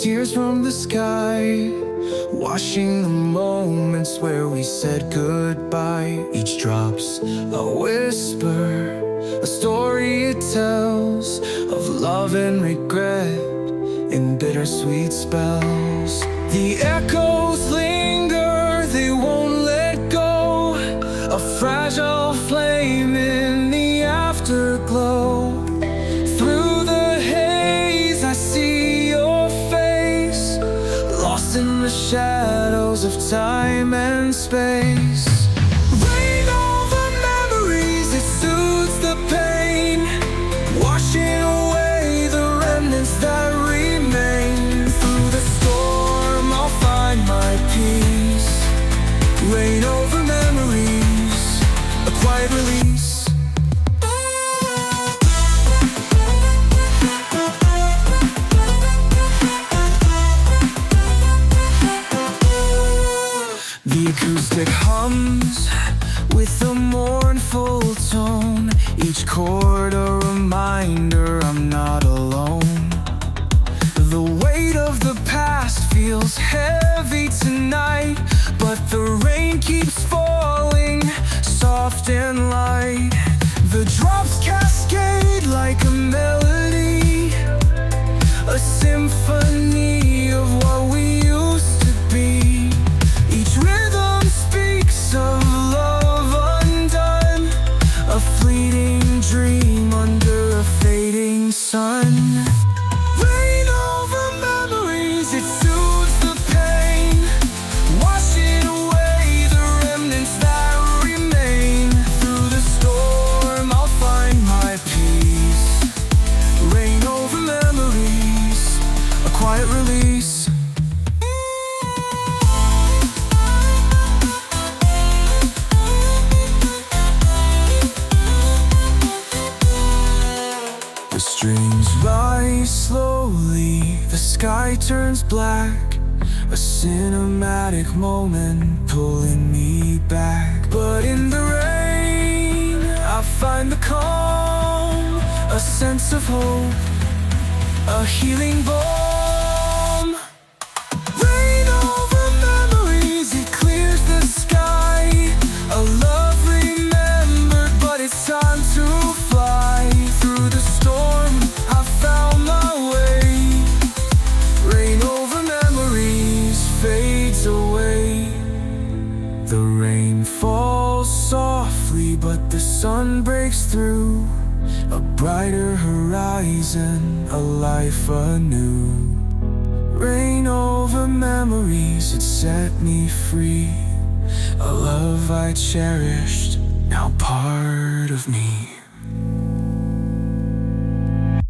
Tears from the sky, washing the moments where we said goodbye. Each drop's a whisper, a story it tells of love and regret in bittersweet spells. The echoes linger, they won't let go, a fragile flame in the afterglow. Through the haze I see your face, lost in the shadows of time and space. Rain over memories, it soothes the pain, washing away the remnants that remain. Through the storm I'll find my peace. Rain over memories, a quiet release. The acoustic hums with a mournful tone, each chord a reminder I'm not alone. The weight of the past feels heavy tonight, but the rain keeps falling, soft and light. The drops cascade like a melody, a symphony of what we used to be. Each rhythm speaks of love undone, a fleeting dream under a fading sun. Rain over memories, it soothes the pain, washing away the remnants that remain. Through the storm I'll find my peace. Rain over memories, a quiet release. The strings rise slowly, the sky turns black, a cinematic moment pulling me back. But in the rain I find the calm, a sense of hope, a healing balm. Rain over memories, it clears the sky, a love remembered, but it's time to fly. Through the storm I found my way. Rain over memories fades away. The rain falls softly, but the sun breaks through, a brighter horizon, a life anew. Rain over memories, it set me free, a love I cherished, now part of me.